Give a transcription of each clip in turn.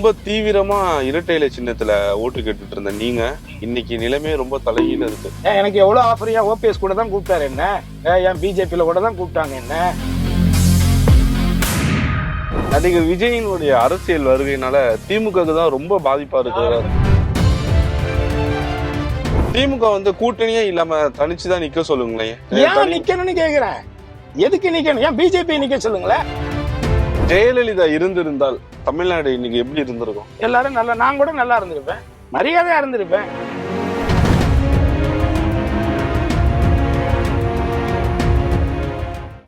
ரொம்ப தீவிரமா இரட்டை இலை சின்னத்துல ஓட்டு கேட்டுட்டு இருந்த நீங்க இன்னைக்கு நிலைமை ரொம்ப தலைகீழ இருக்கு. எனக்கு எவ்வளவு ஆஃபரியா ஓபிஎஸ் கூட தான் கூப்பிட்டாரு என்ன, ஏன் பிஜேபியில கூட தான் கூப்பிட்டாங்க என்ன. நடிகர் விஜயினுடைய அரசியல் வருகையினால திமுகவுக்கு தான் ரொம்ப பாதிப்பா இருக்கிறாரு. திமுக கூட்டணியே இல்லாம தனிச்சுதான் நிக்க சொல்லுங்களேன். ஏன் நிக்கணும்னு கேக்குறேன், எதுக்கு நிக்கணும், ஏன் பிஜேபி நிக்க சொல்லுங்களேன். ஜெயலலிதா இருந்திருந்தால் தமிழ்நாடு இன்னைக்கு எப்படி இருந்திருக்கும்? எல்லாரும் நல்லா, நான் கூட நல்லா இருந்திருப்பேன், மரியாதையா இருந்திருப்பேன்.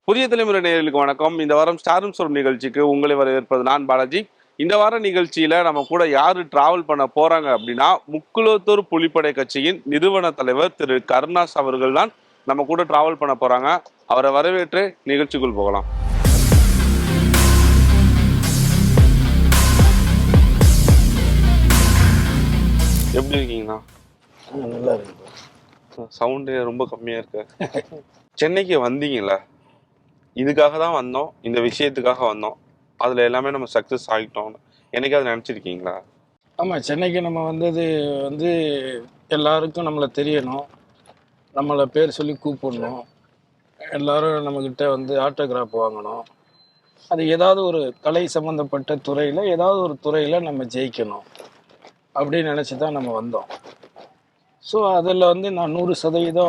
புதிய தலைமுறை நேயர்களுக்கு வணக்கம். இந்த வாரம் ஸ்டாரும் சொல்லும் நிகழ்ச்சிக்கு உங்களை வரவேற்பது நான் பாலாஜி. இந்த வார நிகழ்ச்சியில நம்ம கூட யாரு டிராவல் பண்ண போறாங்க அப்படின்னா, முக்குலத்தூர் புலிப்படை கட்சியின் நிறுவன தலைவர் திரு கருணாஸ் அவர்கள் தான் நம்ம கூட டிராவல் பண்ண போறாங்க. அவரை வரவேற்று நிகழ்ச்சிக்குள் போகலாம். எப்படி இருக்கீங்கண்ணா? நல்லா இருக்கு. சவுண்டு ரொம்ப கம்மியா இருக்கு. சென்னைக்கு வந்தீங்களா? இதுக்காக தான் வந்தோம், இந்த விஷயத்துக்காக வந்தோம், அதுல எல்லாமே நம்ம சக்சஸ் ஆகிட்டோம்னு என்னைக்காவது நினைச்சிருக்கீங்களா? ஆமா, சென்னைக்கு நம்ம வந்தது எல்லாருக்கும் நம்மளை தெரியணும், நம்மளை பேர் சொல்லி கூப்பிடணும், எல்லாரும் நம்மக்கிட்ட ஆட்டோகிராஃப் வாங்கணும், அது ஏதாவது ஒரு கலை சம்மந்தப்பட்ட துறையில் ஏதாவது ஒரு துறையில் நம்ம ஜெயிக்கணும் அப்படின்னு நினச்சி தான் நம்ம வந்தோம். ஸோ அதில் நான் 100%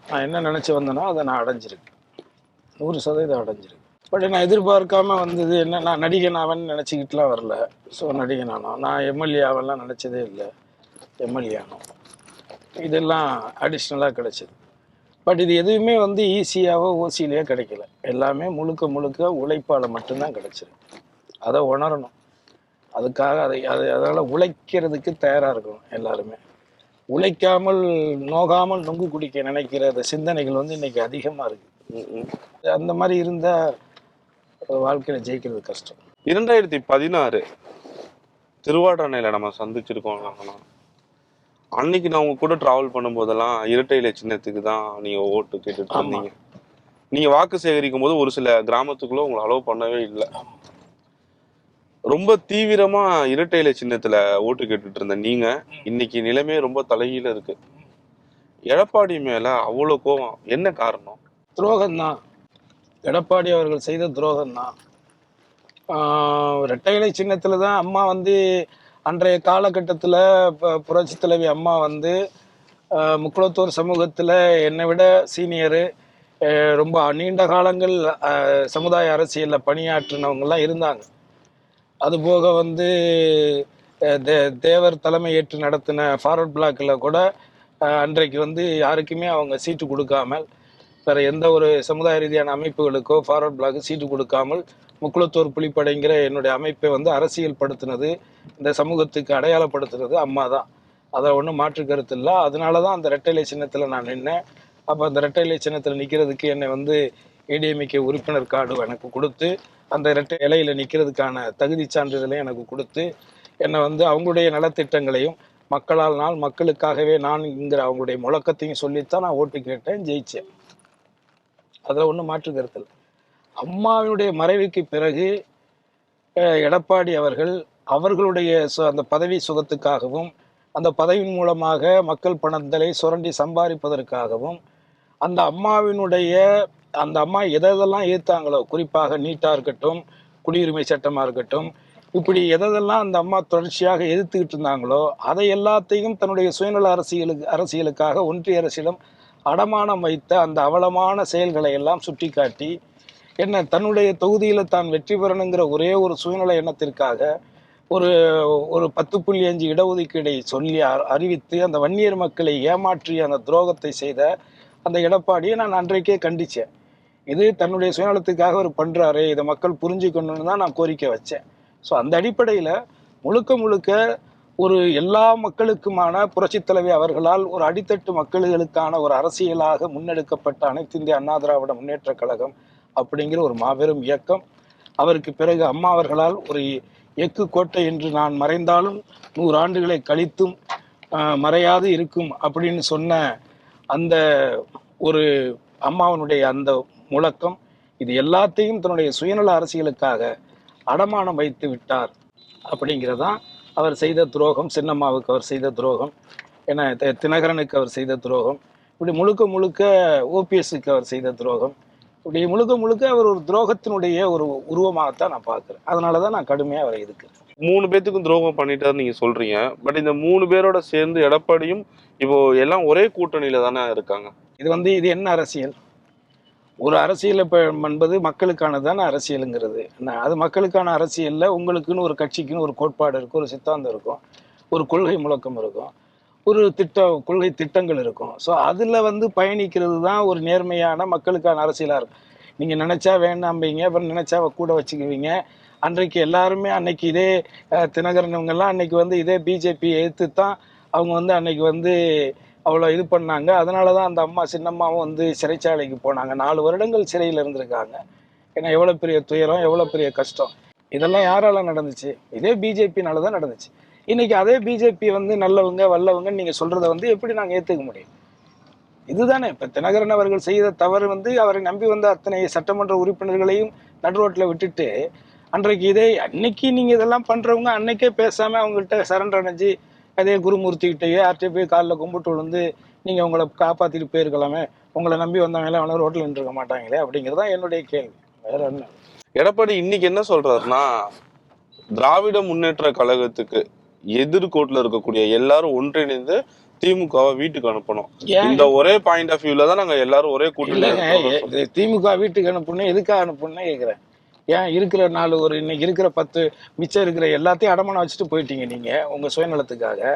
நான் என்ன நினச்சி வந்தேனோ அதை நான் அடைஞ்சிருக்கேன், 100% அடைஞ்சிருக்கு. பட் நான் எதிர்பார்க்காம வந்தது என்ன, நான் நடிகன் ஆவேன்னு நினச்சிக்கிட்டுலாம் வரல. ஸோ நடிகன் ஆனோம், நான் எம்எல்ஏ ஆவெல்லாம் நினச்சதே இல்லை, எம்எல்ஏ ஆனோம். இதெல்லாம் அடிஷ்னலாக கிடைச்சிது. பட் இது எதுவுமே ஈஸியாகவோ ஓசியிலையோ கிடைக்கல, எல்லாமே முழுக்க முழுக்க உழைப்பால் மட்டும்தான் கிடைச்சிருக்கு. அதை உணரணும், அதுக்காக அதனால் உழைக்கிறதுக்கு தயாராக இருக்கணும். எல்லாருமே உழைக்காமல் நோகாமல் நொங்கு குடிக்க நினைக்கிற சிந்தனைகள் இன்னைக்கு அதிகமாக இருக்குது. அந்த மாதிரி இருந்தா வாழ்க்கையில ஜெயிக்கிறது கஷ்டம். 2016 திருவாடானையில நம்ம சந்திச்சிருக்கோம். அன்னைக்கு நான் உங்க கூட டிராவல் பண்ணும்போதெல்லாம் இரட்டை இலை சின்னத்துக்கு தான் நீங்க ஓட்டு கேட்டுட்டு இருந்தீங்க. நீங்க வாக்கு சேகரிக்கும் போது ஒரு சில கிராமத்துக்குள்ள உங்களை அலோவ் பண்ணவே இல்லை. ரொம்ப தீவிரமா இரட்டை இலை சின்னத்துல ஓட்டு கேட்டுட்டு இருந்த நீங்க இன்னைக்கு நிலைமை ரொம்ப தலைகீழ இருக்கு. எடப்பாடி மேல அவ்வளவு கோவம், என்ன காரணம்? துரோகம்தான், எடப்பாடி அவர்கள் செய்த துரோகம்தான். இரட்டை இலை சின்னத்துல தான் அம்மா அன்றைய காலகட்டத்தில் புரட்சி தலைவி அம்மா முக்குளத்தூர் சமூகத்தில் என்னை விட சீனியரு, ரொம்ப நீண்ட காலங்கள் சமுதாய அரசியலில் பணியாற்றினவங்கெல்லாம் இருந்தாங்க. அதுபோக தேவர் தலைமை ஏற்று நடத்தின ஃபார்வர்ட் பிளாக்கில் கூட அன்றைக்கு யாருக்குமே அவங்க சீட்டு கொடுக்காமல், வேற எந்த ஒரு சமுதாய ரீதியான அமைப்புகளுக்கோ ஃபார்வர்ட் பிளாக் சீட்டு கொடுக்காமல் முக்குளத்தூர் புலிப்படைங்கிற என்னுடைய அமைப்பை அரசியல் படுத்தினது, இந்த சமூகத்துக்கு அடையாளப்படுத்துனது அம்மா தான். அதை ஒன்றும் மாற்று கருத்து இல்லை. அதனால தான் அந்த இரட்டை இலை சின்னத்தில் நான் நின்னேன். அப்போ அந்த இரட்டை இலை சின்னத்தில் நிற்கிறதுக்கு என்னை ஏடிஎம்கே உறுப்பினர் கார்டு எனக்கு கொடுத்து, அந்த இரட்டை இலையில நிற்கிறதுக்கான தகுதி சான்றிதழையும் எனக்கு கொடுத்து, என்னை அவங்களுடைய நலத்திட்டங்களையும் மக்களால் நாள் மக்களுக்காகவே நான்ங்கிற அவங்களுடைய முழக்கத்தையும் சொல்லித்தான் நான் ஓட்டு கேட்டேன், ஜெயிச்சேன். அதில் ஒன்றும் மாற்று கருத்து இல்லை. அம்மாவினுடைய மறைவுக்கு பிறகு எடப்பாடி அவர்களுடைய அந்த பதவி சுகத்துக்காகவும், அந்த பதவியின் மூலமாக மக்கள் பணங்களை சுரண்டி சம்பாதிப்பதற்காகவும், அந்த அம்மா எதெல்லாம் எதிர்த்தாங்களோ, குறிப்பாக நீட்டாக இருக்கட்டும், குடியுரிமை சட்டமாக இருக்கட்டும், இப்படி எதெல்லாம் அந்த அம்மா தொடர்ச்சியாக எதிர்த்துக்கிட்டு இருந்தாங்களோ, அதை எல்லாத்தையும் தன்னுடைய சுயநல அரசியலுக்காக ஒன்றிய அரசிடம் அடமானம் வைத்த அந்த அவலமான செயல்களை எல்லாம் சுட்டி காட்டி, என்ன தன்னுடைய தொகுதியில் தான் வெற்றி பெறணுங்கிற ஒரே ஒரு சுயநல எண்ணத்திற்காக ஒரு 10.5 இடஒதுக்கீடை சொல்லி அறிவித்து அந்த வன்னியர் மக்களை ஏமாற்றி அந்த துரோகத்தை செய்த அந்த எடப்பாடியை நான் அன்றைக்கே கண்டித்தேன். இது தன்னுடைய சுயநலத்துக்காக ஒரு பண்ணுறாரு, இதை மக்கள் புரிஞ்சுக்கணும்னு தான் நான் கோரிக்கை வச்சேன். ஸோ அந்த அடிப்படையில் முழுக்க ஒரு எல்லா மக்களுக்குமான புரட்சி தலைவி அவர்களால் ஒரு அடித்தட்டு மக்களுக்கான ஒரு அரசியலாக முன்னெடுக்கப்பட்ட அனைத்து இந்திய அண்ணா திராவிட முன்னேற்ற கழகம் அப்படிங்கிற ஒரு மாபெரும் இயக்கம், அவருக்கு பிறகு அம்மா அவர்களால் ஒரு எக்கு கோட்டை என்று நான் மறைந்தாலும் 100 ஆண்டுகளை கழித்தும் மறையாது இருக்கும் அப்படின்னு சொன்ன அந்த ஒரு அம்மாவனுடைய அந்த முழக்கம், இது எல்லாத்தையும் தன்னுடைய சுயநல அரசியலுக்காக அடமானம் வைத்து விட்டார் அப்படிங்கிறதான் அவர் செய்த துரோகம், சின்னம்மாவுக்கு அவர் செய்த துரோகம், ஏன்னா தினகரனுக்கு அவர் செய்த துரோகம், இப்படி முழுக்க முழுக்க ஓபிஎஸ்க்கு அவர் செய்த துரோகம், இப்படி முழுக்க முழுக்க அவர் ஒரு துரோகத்தினுடைய ஒரு உருவமாகத்தான் நான் பார்க்குறேன். அதனால தான் நான் கடுமையாக அவரை எதிர்க்கிறேன். 3 பேத்துக்கும் துரோகம் பண்ணிட்டாரு நீங்க சொல்றீங்க. பட் இந்த 3 பேரோட சேர்ந்து எடப்பாடியும் இப்போ எல்லாம் ஒரே கூட்டணியில தானே இருக்காங்க. இது என்ன அரசியல்? ஒரு அரசியல் என்பது மக்களுக்கானதான அரசியலுங்கிறது. அது மக்களுக்கான அரசியலில் உங்களுக்குன்னு ஒரு கட்சிக்குன்னு ஒரு கோட்பாடு இருக்கும், ஒரு சித்தாந்தம் இருக்கும், ஒரு கொள்கை முழக்கம் இருக்கும், ஒரு கொள்கை திட்டங்கள் இருக்கும். ஸோ அதில் பயணிக்கிறது தான் ஒரு நேர்மையான மக்களுக்கான அரசியலாக இருக்கும். நீங்கள் நினச்சா வேண்டாம்பீங்க, அப்புறம் நினச்சா கூட வச்சுக்குவீங்க. அன்றைக்கு எல்லாருமே அன்னைக்கு இதே தினகரனவங்கெல்லாம் அன்னைக்கு இதே பிஜேபி எதிர்த்து தான் அவங்க அன்னைக்கு அவ்வளோ இது பண்ணாங்க. அதனால தான் அந்த அம்மா சின்னம்மாவும் சிறைச்சாலைக்கு போனாங்க. 4 வருடங்கள் சிறையில் இருந்திருக்காங்க. ஏன்னா எவ்வளோ பெரிய துயரம், எவ்வளோ பெரிய கஷ்டம். இதெல்லாம் யாரால நடந்துச்சு? இதே பிஜேபினால தான் நடந்துச்சு. இன்னைக்கு அதே பிஜேபி நல்லவங்க வல்லவங்கன்னு நீங்கள் சொல்கிறத எப்படி நாங்கள் ஏற்றுக்க முடியும்? இதுதானே இப்போ தினகரன் அவர்கள் செய்த தவறு. அவரை நம்பி வந்த அத்தனை சட்டமன்ற உறுப்பினர்களையும் நடுரோட்டில் விட்டுட்டு அன்றைக்கு அன்னைக்கு நீங்கள் இதெல்லாம் பண்ணுறவங்க அன்னைக்கே பேசாமல் அவங்கள்ட்ட சரண்டர் அடைஞ்சு அதே குருமூர்த்திக்கிட்டேயே யார்கிட்ட போய் காலில் கும்பிட்டு விழுந்து நீங்கள் உங்களை காப்பாற்றிட்டு போயிருக்கலாமே, உங்களை நம்பி வந்தவங்களே அவனை ரோட்டில் நின்றுருக்க மாட்டாங்களே அப்படிங்கிறது தான் என்னுடைய கேள்வி. வேற என்ன? எடப்பாடி இன்னைக்கு என்ன சொல்றாருன்னா, திராவிட முன்னேற்ற கழகத்துக்கு எதிர்கோட்டில் இருக்கக்கூடிய எல்லாரும் ஒன்றிணைந்து திமுகவை வீட்டுக்கு அனுப்பணும். இந்த ஒரே பாயிண்ட் ஆஃப் வியூல தான் நாங்க எல்லாரும் ஒரே கூட்டணி. திமுக வீட்டுக்கு அனுப்பணும், எதுக்காக அனுப்பணும்னு கேட்குறேன். ஏன் இருக்கிற 4 இன்னைக்கு இருக்கிற 10 மிச்சம் இருக்கிற எல்லாத்தையும் அடமானம் வச்சுட்டு போயிட்டீங்க நீங்கள் உங்கள் சுயநலத்துக்காக.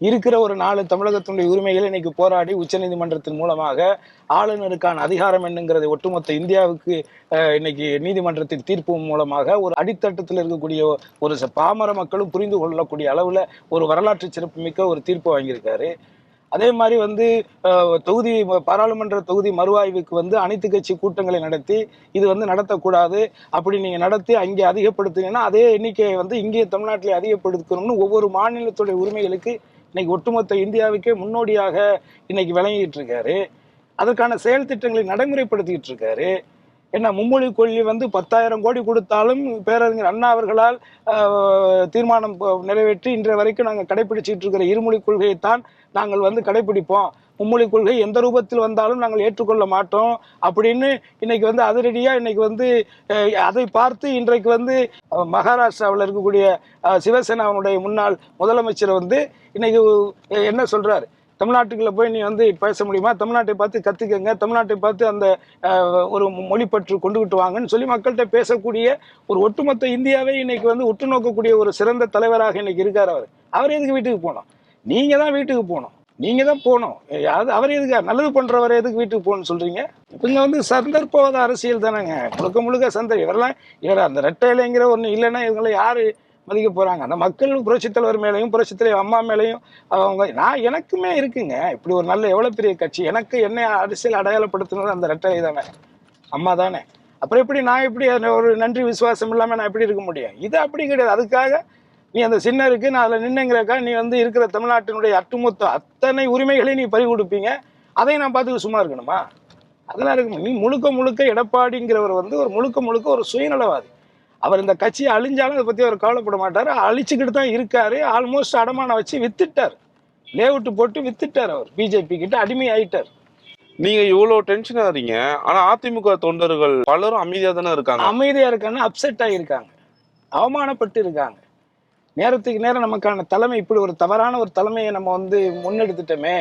இருக்கிற ஒரு 4 தமிழகத்தினுடைய உரிமைகளை இன்னைக்கு போராடி உச்சநீதிமன்றத்தின் மூலமாக ஆளுநருக்கான அதிகாரம் என்னங்கிறது ஒட்டுமொத்த இந்தியாவுக்கு இன்னைக்கு நீதிமன்றத்தின் தீர்ப்பு மூலமாக ஒரு அடித்தட்டத்தில் இருக்கக்கூடிய ஒரு பாமர மக்களும் புரிந்து கொள்ளக்கூடிய அளவில் ஒரு வரலாற்று சிறப்புமிக்க ஒரு தீர்ப்பு வாங்கியிருக்காரு. அதே மாதிரி பாராளுமன்ற தொகுதி மறுஆய்வுக்கு அனைத்து கட்சி கூட்டங்களை நடத்தி இது நடத்தக்கூடாது, அப்படி நீங்கள் நடத்தி அங்கே அதிகப்படுத்துனீங்கன்னா அதே எண்ணிக்கையை இங்கே தமிழ்நாட்டிலே அதிகப்படுத்தணும்னு ஒவ்வொரு மாநிலத்துடைய உரிமைகளுக்கு இன்னைக்கு ஒட்டுமொத்த இந்தியாவுக்கே முன்னோடியாக இன்னைக்கு விளங்கிட்டு இருக்காரு. அதற்கான செயல் திட்டங்களை நடைமுறைப்படுத்திக்கிட்டு இருக்காரு. என்ன மும்மொழி கொள்கை 10,000 கோடி கொடுத்தாலும் பேரறிஞர் அண்ணா அவர்களால் தீர்மானம் நிறைவேற்றி இன்றைய வரைக்கும் நாங்கள் கடைபிடிச்சிட்டு இருக்கிற இருமொழி கொள்கையைத்தான் நாங்கள் கடைபிடிப்போம், மும்மொழி கொள்கை எந்த ரூபத்தில் வந்தாலும் நாங்கள் ஏற்றுக்கொள்ள மாட்டோம் அப்படின்னு இன்னைக்கு அதிரடியாக இன்னைக்கு அதை பார்த்து இன்றைக்கு மகாராஷ்டிராவில் இருக்கக்கூடிய சிவசேனாவுடைய முன்னாள் முதலமைச்சர் இன்னைக்கு என்ன சொல்றாரு? தமிழ்நாட்டுக்குள்ள போய் நீ பேச முடியுமா? தமிழ்நாட்டை பார்த்து கத்துக்கங்க, தமிழ்நாட்டை பார்த்து அந்த ஒரு மொழிப்பற்று கொண்டுகிட்டு வாங்கன்னு சொல்லி மக்கள்கிட்ட பேசக்கூடிய ஒரு ஒட்டுமொத்த இந்தியாவை இன்னைக்கு உற்று நோக்கக்கூடிய ஒரு சிறந்த தலைவராக இன்னைக்கு இருக்கார். அவர் எதுக்கு வீட்டுக்கு போகணும்? நீங்க தான் வீட்டுக்கு போகணும், நீங்க தான் போகணும். அவர் எதுக்கு நல்லது பண்றவரை எதுக்கு வீட்டுக்கு போகணும்னு சொல்றீங்க? இவங்க சந்தர்ப்பவாத அரசியல் தானேங்க, முழுக்க முழுக்க இவர் அந்த ரெட்டையிலைங்கிற ஒன்று இல்லைன்னா இவங்களை யாரு மதிக்க போறாங்க? அந்த மக்கள் புரட்சித் தலைவர் மேலையும் புரட்சித் தலைவர் அம்மா மேலையும் அவங்க எனக்குமே இருக்குங்க. இப்படி ஒரு நல்ல எவ்வளவு பெரிய கட்சி, எனக்கு என்ன அரசியல் அடையாளப்படுத்துனது அந்த ரெட்டை தானே, அம்மா தானே. அப்புறம் எப்படி நான் எப்படி ஒரு நன்றி விசுவாசம் இல்லாம நான் எப்படி இருக்க முடியும்? இது அப்படி கிடையாது. அதுக்காக நீ அந்த சின்ன இருக்கு நான் அதில் நின்னுங்கிறக்கா நீ இருக்கிற தமிழ்நாட்டினுடைய அத்தனை உரிமைகளையும் நீ பறி கொடுப்பீங்க. அதையும் நான் பார்த்துக்க சும்மா இருக்கணுமா? அதெல்லாம் இருக்கணும். நீ முழுக்க முழுக்க எடப்பாடிங்கிறவர் ஒரு முழுக்க முழுக்க ஒரு சுயநலவாதி. அவர் இந்த கட்சியை அழிஞ்சாலும் அதை பற்றி அவர் கவலைப்பட மாட்டார். அழிச்சுக்கிட்டு தான் இருக்காரு. ஆல்மோஸ்ட் அடமானம் வச்சு வித்துட்டார், லேஅவுட் போட்டு வித்துட்டார். அவர் பிஜேபி கிட்ட அடிமை ஆயிட்டார். நீங்க இவ்வளவு டென்ஷன் ஆறீங்க, ஆனா அதிமுக தொண்டர்கள் பலரும் அமைதியா தானே இருக்காங்க. அமைதியா இருக்காங்க, அப்செட் ஆகியிருக்காங்க, அவமானப்பட்டு இருக்காங்க. நேரத்துக்கு நேரம் நமக்கான தலைமை இப்படி ஒரு தவறான ஒரு தலைமையை நம்ம முன்னெடுத்துட்டோமே.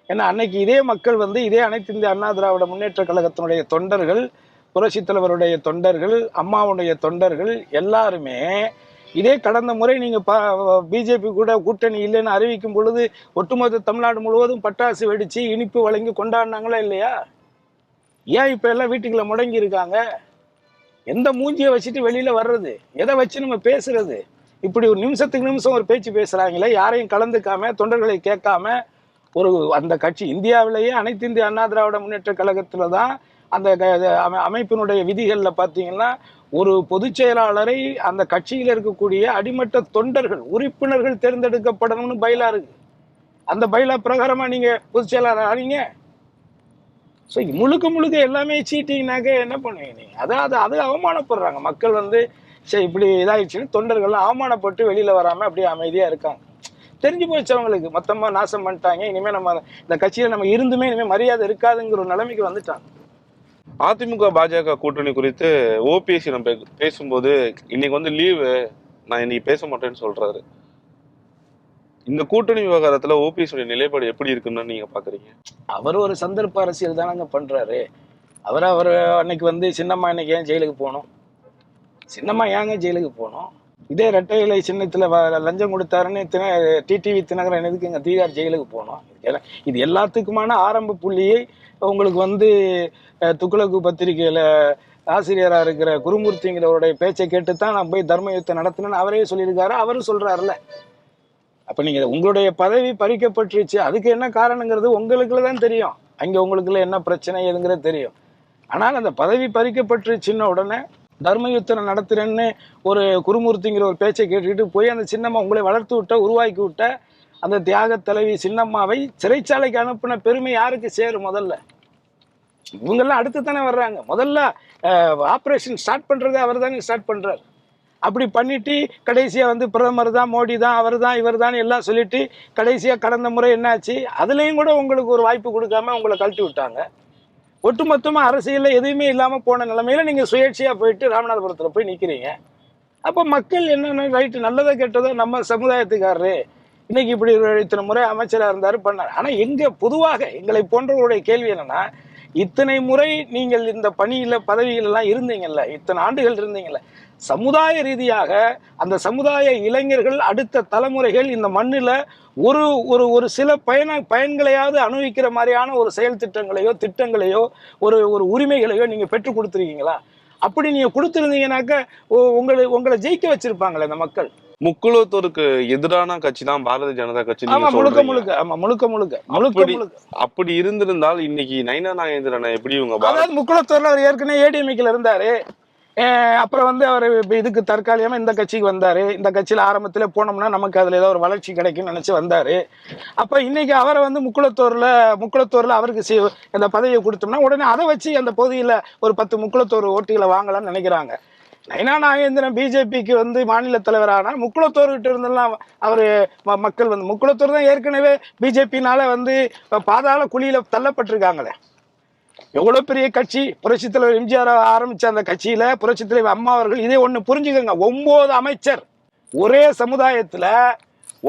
ஏன்னா அன்னைக்கு இதே மக்கள் இதே அனைத்து இந்திய அண்ணா திராவிட முன்னேற்ற கழகத்தினுடைய தொண்டர்கள், புரட்சித் தலைவருடைய தொண்டர்கள், அம்மாவுடைய தொண்டர்கள் எல்லாருமே இதே கடந்த முறை நீங்க பிஜேபி கூட கூட்டணி இல்லைன்னு அறிவிக்கும் பொழுது ஒட்டுமொத்த தமிழ்நாடு முழுவதும் பட்டாசு வெடிச்சு இனிப்பு வழங்கி கொண்டாடினாங்களா இல்லையா? ஏன் இப்ப எல்லாம் வீட்டுக்குள்ள முடங்கி இருக்காங்க? எந்த மூஞ்சியை வச்சுட்டு வெளியில வர்றது? எதை வச்சு நம்ம பேசுறது? இப்படி ஒரு நிமிஷத்துக்கு நிமிஷம் ஒரு பேச்சு பேசுறாங்களே, யாரையும் கலந்துக்காம தொண்டர்களை கேட்காம. ஒரு அந்த கட்சி இந்தியாவிலேயே அனைத்து இந்திய அண்ணா திராவிட முன்னேற்ற கழகத்துல தான் அந்த அமைப்பினுடைய விதிகள்ல பாத்தீங்கன்னா ஒரு பொதுச் செயலாளரை அந்த கட்சியில் இருக்கக்கூடிய அடிமட்ட தொண்டர்கள் உறுப்பினர்கள் தேர்ந்தெடுக்கப்படணும்னு பைலா இருக்கு. அந்த பைலா பிரகாரமா நீங்க பொதுச் செயலாளர் ஆனீங்க. ஸோ முழுக்க முழுக்க எல்லாமே சீட்டிங்னாக்க என்ன பண்ணுவீங்க நீங்க? அது அவமானப்படுறாங்க மக்கள். சரி இப்படி இதாகிடுச்சுன்னு தொண்டர்கள்லாம் அவமானப்பட்டு வெளியில வராம அப்படியே அமைதியா இருக்காங்க. தெரிஞ்சு போச்சு அவங்களுக்கு, மொத்தமா நாசம் பண்ணிட்டாங்க, இனிமே நம்ம இந்த கட்சியில நம்ம இருந்துமே இனிமே மரியாதை இருக்காதுங்கிற ஒரு நிலைமைக்கு வந்துட்டாங்க. அதிமுக பாஜக கூட்டணி குறித்து ஓபிஎஸ் நம்ம பேசும்போது இன்னைக்கு வந்து லீவு, நான் இன்னைக்கு பேச மாட்டேன்னு சொல்றாரு. இந்த கூட்டணி விவகாரத்துல ஓபிஎஸ் உடைய நிலைப்பாடு எப்படி இருக்குன்னு நீங்க பாக்குறீங்க? அவர் ஒரு சந்தர்ப்ப அரசியல் தானங்க பண்றாரு. அவர் அன்னைக்கு வந்து சின்னம்மா இன்னைக்கு ஏன் ஜெயிலுக்கு போகணும்? சின்னம்மா ஏங்க ஜெயிலுக்கு போகணும்? இதே ரெட்டை இலை சின்னத்துல லஞ்சம் கொடுத்தாருன்னு டிடிவி தினகரன் எதுக்குங்க தீகார் ஜெயிலுக்கு போகணும்? இது எல்லாத்துக்குமான ஆரம்ப புள்ளியை உங்களுக்கு வந்து துக்ளக்கு பத்திரிகையில ஆசிரியரா இருக்கிற குருமூர்த்திங்கிறவருடைய பேச்சை கேட்டுத்தான் நான் போய் தர்ம யுத்தம் நடத்தினேன்னு அவரே சொல்லியிருக்காரு. அவரும் சொல்றாருல. அப்ப நீங்க உங்களுடைய பதவி பறிக்கப்பட்டுருச்சு, அதுக்கு என்ன காரணங்கிறது உங்களுக்குள்ள தான் தெரியும். அங்க உங்களுக்குள்ள என்ன பிரச்சனை ஏதுங்கிறது தெரியும். ஆனால் அந்த பதவி பறிக்கப்பட்டுருச்சுன்ன உடனே தர்ம யுத்தம் நடத்துறேன்னு ஒரு குருமூர்த்திங்கிற ஒரு பேச்சை கேட்டுக்கிட்டு போய் அந்த சின்னம்மா உங்களை வளர்த்து விட்ட, உருவாக்கி விட்ட அந்த தியாக தலைவி சின்னம்மாவை சிறைச்சாலைக்கு அனுப்பின பெருமை யாருக்கு சேரும்? முதல்ல இவங்கெல்லாம் அடுத்து தானே வர்றாங்க. முதல்ல ஆப்ரேஷன் ஸ்டார்ட் பண்றது அவர் தானே ஸ்டார்ட் பண்றாரு. அப்படி பண்ணிட்டு கடைசியா வந்து பிரதமர் தான், மோடி தான், அவர் தான், இவர் தான் எல்லாம் சொல்லிட்டு கடைசியா கடந்த முறை என்னாச்சு, அதுலயும் கூட உங்களுக்கு ஒரு வாய்ப்பு கொடுக்காம உங்களை கழட்டி விட்டாங்க. ஒட்டுமொத்தமா அரசியல்ல எதுவுமே இல்லாம போன நிலைமையில நீங்க சுயேட்சையா போயிட்டு ராமநாதபுரத்துல போய் நிக்கிறீங்க. அப்ப மக்கள் என்னன்னு ரைட்டு நல்லதோ கெட்டதோ நம்ம சமுதாயத்துக்காரரு இன்னைக்கு இப்படி இத்தனை முறை அமைச்சரா இருந்தாரு பண்ணாரு. ஆனா எங்க பொதுவாக எங்களை போன்றவருடைய கேள்வி என்னன்னா, இத்தனை முறை நீங்கள் இந்த பணியில பதவிகள் எல்லாம் இருந்தீங்கல்ல, இத்தனை ஆண்டுகள் இருந்தீங்கல்ல, சமுதாய ரீதியாக அந்த சமுதாய இளைஞர்கள் அடுத்த தலைமுறைகள் இந்த மண்ணில் ஒரு ஒரு ஒரு சில பயன்களையாவது அனுபவிக்கிற மாதிரியான ஒரு செயல் திட்டங்களையோ ஒரு உரிமைகளையோ நீங்க பெற்றுக் கொடுத்துருக்கீங்களா? அப்படி நீங்க கொடுத்துருந்தீங்கன்னாக்க உங்களை ஜெயிக்க வச்சிருப்பாங்களே இந்த மக்கள். முக்குளத்தோருக்கு எதிரான கட்சி தான் பாரதிய ஜனதா கட்சி. அப்படி இருந்திருந்தால் இன்னைக்கு நயினா நாகேந்திரன் எப்படி முக்குளத்தூர்ல அவர் ஏற்கனவே ஏடிஎம்கேல இருந்தாரு. அப்புறம் வந்து அவர் இதுக்கு தற்காலிகமா இந்த கட்சிக்கு வந்தாரு. இந்த கட்சியில ஆரம்பத்துல போனோம்னா நமக்கு அதுல ஏதோ ஒரு வளர்ச்சி கிடைக்கும்னு நினைச்சு வந்தாரு. அப்ப இன்னைக்கு அவரை வந்து முக்குளத்தூர்ல அவருக்கு அந்த பதவியை கொடுத்தோம்னா உடனே அதை வச்சு அந்த பகுதியில ஒரு 10 முக்குளத்தூர் ஓட்டுகளை வாங்கலாம்னு நினைக்கிறாங்க. நயினா நாகேந்திரன் பிஜேபிக்கு வந்து மாநில தலைவரானா முக்குளத்தூர்கிட்ட இருந்தெல்லாம் அவரு மக்கள் வந்து முக்குளத்தூர் தான் ஏற்கனவே பிஜேபினால வந்து பாதாள குழியில தள்ளப்பட்டிருக்காங்களே. எவ்வளவு பெரிய கட்சி, புரட்சித் தலைவர் எம்ஜிஆர் ஆரம்பிச்ச அந்த கட்சியில புரட்சித் தலைவர் அம்மா அவர்கள் இதே ஒண்ணு புரிஞ்சுக்கோங்க, 9 அமைச்சர் ஒரே சமுதாயத்துல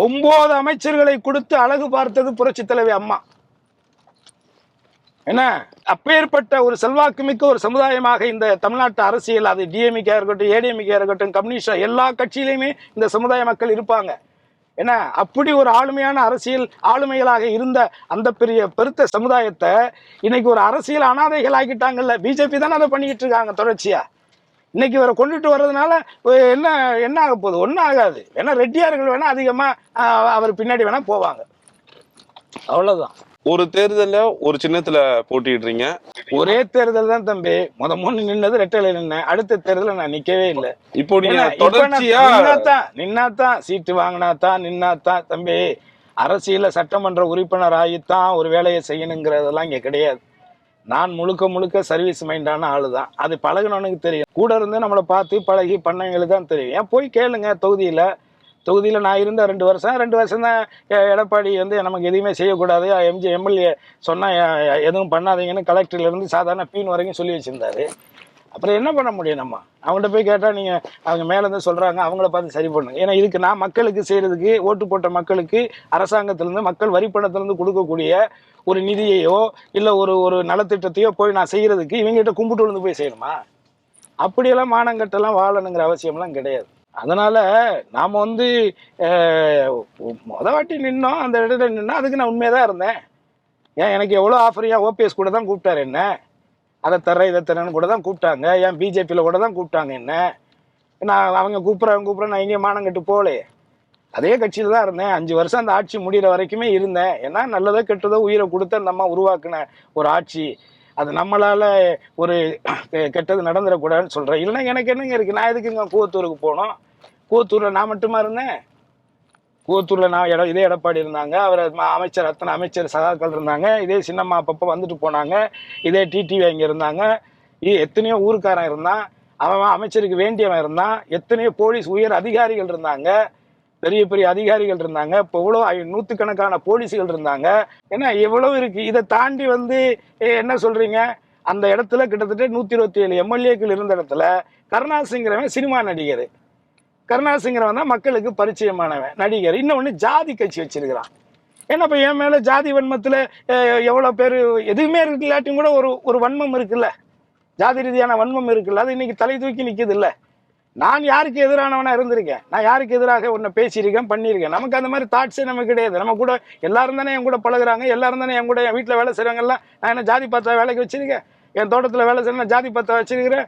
9 அமைச்சர்களை கொடுத்து அழகு பார்த்தது புரட்சித் தலைவர் அம்மா. என்ன அப்பேற்பட்ட ஒரு செல்வாக்கு மிக்க ஒரு சமுதாயமாக இந்த தமிழ்நாட்டு அரசியல், அது டிஎம்கே இருக்கட்டும், ஏடிஎம்கே இருக்கட்டும், கம்யூனிஸ்ட் எல்லா கட்சியிலுமே இந்த சமுதாய மக்கள் இருப்பாங்க. என்ன அப்படி ஒரு ஆளுமையான அரசியல் ஆளுமைகளாக இருந்த அந்த பெருத்த சமுதாயத்தை இன்னைக்கு ஒரு அரசியல் அனாதைகள் ஆக்கிட்டாங்கல்ல. பிஜேபி தானே அதை பண்ணிக்கிட்டு இருக்காங்க தொடர்ச்சியா. இன்னைக்கு இவரை கொண்டுட்டு வர்றதுனால என்ன ஆக போகுது? ஒன்றும் ஆகாது. வேணா ரெட்டியார்கள் வேணா அதிகமா அவர் பின்னாடி வேணா போவாங்க, அவ்வளவுதான். ஒரு தேர்தல்ல ஒரு சின்னத்துல போட்டிடுறீங்க. ஒரே தேர்தல் தான் தம்பி. முன்ன நின்னது ரெட்டையில நின்னேன். அடுத்த தேர்தல நான் நிக்கவே இல்லை. இப்போ நின்னாதான் சீட்டு வாங்கினாதான் நின்னாதான் தம்பி. அரசியல சட்டமன்ற உறுப்பினர் ஆகித்தான் ஒரு வேலையை செய்யணுங்கிறதெல்லாம் இங்க கிடையாது. நான் முழுக்க சர்வீஸ் மைண்டான ஆளுதான். அது பழகினவனுக்கு தெரியும். கூட இருந்து நம்மளை பார்த்து பழகி பண்ணவங்களுக்கு தான் தெரியும். ஏன் போய் கேளுங்க. தொகுதியில நான் இருந்த 2 வருஷம் தான் எடப்பாடி வந்து நமக்கு எதுவுமே செய்யக்கூடாது, எம்எல்ஏ சொன்னா எதுவும் பண்ணாதீங்கன்னு கலெக்டர்ல இருந்து சாதாரண பீன் வரைக்கும் சொல்லி வச்சிருந்தாரு. அப்புறம் என்ன பண்ண முடியும்? நம்ம அவங்கள்ட்ட போய் கேட்டா நீங்க அவங்க மேல இருந்து சொல்றாங்க, அவங்கள பார்த்து சரி பண்ணுங்க. ஏன்னா இதுக்கு நான் மக்களுக்கு செய்யறதுக்கு, ஓட்டு போட்ட மக்களுக்கு அரசாங்கத்திலிருந்து மக்கள் வரி பணத்திலிருந்து கொடுக்கக்கூடிய ஒரு நிதியையோ இல்ல ஒரு நலத்திட்டத்தையோ போய் நான் செய்யறதுக்கு இவங்ககிட்ட கும்பிட்டு விழுந்து போய் செய்யணுமா? அப்படியெல்லாம் மானங்கட்டெல்லாம் வாழணுங்கிற அவசியம்லாம் கிடையாது. அதனால நாம வந்து வாட்டி நின்னோம், அந்த இடத்துல நின்னோம், அதுக்கு நான் உண்மையதான் இருந்தேன். ஏன் எனக்கு எவ்வளோ ஆஃபரியா ஓபிஎஸ் கூட தான் கூப்பிட்டாரு என்ன, அதை தர்ற இதை தரேன்னு கூட தான் கூப்பிட்டாங்க. ஏன் பிஜேபியில் கூட தான் கூப்பிட்டாங்க என்ன. நான் அவங்க கூப்பிட்றேன் நான் எங்கேயும் மானம் கட்டு போகலையே. அதே கட்சியில் தான் இருந்தேன். 5 வருஷம் அந்த ஆட்சி முடிகிற வரைக்குமே இருந்தேன். ஏன்னா நல்லதோ கெட்டதோ உயிரை கொடுத்து அந்த அம்மா உருவாக்குன ஒரு ஆட்சி, அது நம்மளால ஒரு கெட்டது நடந்துடக்கூடாதுன்னு சொல்றேன். இல்லைன்னா எனக்கு என்னங்க இருக்கு? நான் எதுக்குங்க கூவத்தூருக்கு போனோம்? கூவத்தூர்ல நான் மட்டுமா இருந்தேன்? கூவத்தூர்ல நான் இதே எடப்பாடி இருந்தாங்க, அவர் அமைச்சர், அத்தனை அமைச்சர் சகாக்கள் இருந்தாங்க, இதே சின்னம்மா அப்பப்போ வந்துட்டு போனாங்க, இதே டிடிவி அங்கே இருந்தாங்க, எத்தனையோ ஊருக்காரன் இருந்தான். அவன் அமைச்சருக்கு வேண்டியவன் இருந்தான். எத்தனையோ போலீஸ் உயர் அதிகாரிகள் இருந்தாங்க, பெரிய பெரிய அதிகாரிகள் இருந்தாங்க. இப்போ இவ்வளோ நூற்றுக்கணக்கான போலீஸுகள் இருந்தாங்க. ஏன்னா எவ்வளவு இருக்கு. இதை தாண்டி வந்து என்ன சொல்றீங்க, அந்த இடத்துல கிட்டத்தட்ட 127 எம்எல்ஏக்கள் இருந்த இடத்துல கருணாசிங்கிறவன் சினிமா நடிகர். கருணாசிங்கிறவன் தான் மக்களுக்கு பரிச்சயமானவன் நடிகர். இன்னொன்று ஜாதி கட்சி வச்சிருக்கிறான். ஏன்னா இப்போ என் மேலே ஜாதி வன்மத்தில் எவ்வளோ பேர் எதுவுமே இல்லாட்டியும் கூட ஒரு ஒரு வன்மம் இருக்குல்ல, ஜாதி ரீதியான வன்மம் இருக்குல்ல, அது இன்னைக்கு தலை தூக்கி நிற்குது இல்லை. நான் யாருக்கு எதிரானவனா இருந்திருக்கேன், நான் யாருக்கு எதிராக ஒன்று பேசியிருக்கேன், பண்ணியிருக்கேன். நமக்கு அந்த மாதிரி தாட்ஸே நமக்கு கிடையாது. நம்ம கூட எல்லாரும் தானே என் கூட பழகுறாங்க, எல்லாரும் தானே என் கூட என் வீட்டில் வேலை செய்கிறாங்கல்லாம். நான் என்ன ஜாதி பார்த்தா வேலைக்கு வச்சிருக்கேன்? என் தோட்டத்தில் வேலை செய்யணும் ஜாதி பார்த்தா வச்சிருக்கிறேன்?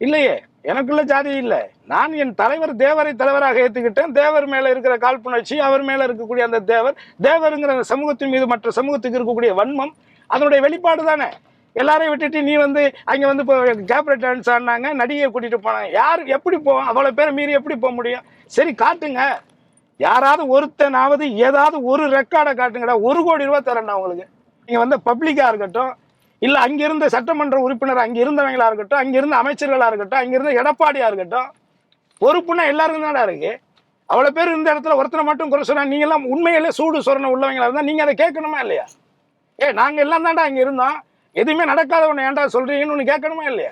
இல்லையே, எனக்குள்ள ஜாதி இல்லை. நான் என் தலைவர் தேவரை தலைவராக ஏற்றுக்கிட்டேன். தேவர் மேலே இருக்கிற காழ்ப்புணர்ச்சி, அவர் மேலே இருக்கக்கூடிய அந்த தேவருங்கிற அந்த சமூகத்தின் மீது மற்ற சமூகத்துக்கு இருக்கக்கூடிய வன்மம் அதனுடைய வெளிப்பாடு தானே. எல்லாரையும் விட்டுட்டு நீ வந்து அங்கே வந்து இப்போ கேப்ரேட் டான்ஸ் ஆடினாங்க, நடிகையை கூட்டிகிட்டு போனாங்க. யார் எப்படி போவோம்? அவ்வளோ பேரை மீறி எப்படி போக முடியும்? சரி காட்டுங்க, யாராவது ஒருத்தனாவது ஏதாவது ஒரு ரெக்கார்டை காட்டுங்கடா. 1 கோடி ரூபா தரேன்டா உங்களுக்கு. நீங்கள் வந்து பப்ளிக்காக இருக்கட்டும், இல்லை அங்கிருந்த சட்டமன்ற உறுப்பினர், அங்கே இருந்தவங்களா இருக்கட்டும், அங்கிருந்த அமைச்சர்களாக இருக்கட்டும், அங்கிருந்த எடப்பாடியாக இருக்கட்டும், பொறுப்புனா எல்லாருக்கும் தானே இருக்கு. அவ்வளோ பேர் இருந்த இடத்துல ஒருத்தனை மட்டும் குறை சொன்னா, நீங்களாம் உண்மையிலே சூடு சொரணை உள்ளவங்களா இருந்தால் நீங்கள் அதை கேட்கணுமா இல்லையா? நாங்கள் எல்லாம் தாண்டா அங்கே இருந்தோம், எதுவுமே நடக்காத ஒன்று ஏன்டா சொல்கிறீங்கன்னு ஒன்று கேட்கணுமா இல்லையா?